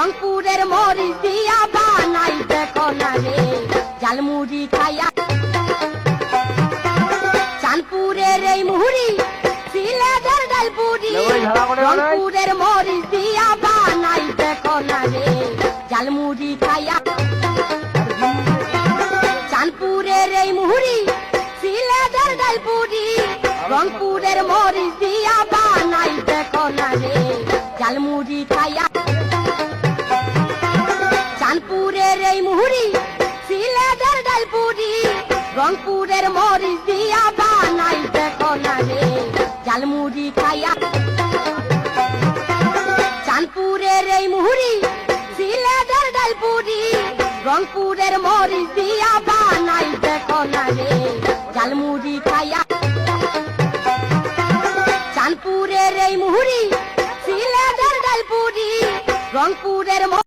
রংপুরের মরিচ দিয়া বানাই দেখো না রে ঝালমুড়ি খাইয়া। চাঁদপুরের এই মুহুরি সিলেটের ডালপুরি, রংপুরের মরিচ দিয়া বানাই দেখো না রে ঝালমুড়ি খাইয়া। চাঁদপুরের এই মুহুরি সিলেটের ডালপুরি, রংপুরের মরিচ দিয়া বানাই দেখো না রে ঝালমুড়ি খাইয়া। চাঁদপুরের এই মুহুরি সিলেটের ডালপুরি, রংপুরের মরিচ দিয়া বানাই দেখো না রে ঝালমুড়ি খাইয়া। চাঁদপুরের এই মুহুরি সিলেটের ডালপুরি, রংপুরের মরিচ দিয়া বানাই দেখো না রে ঝালমুড়ি খাইয়া। চাঁদপুরের এই মুহুরি সিলেটের ডালপুরি, রংপুরের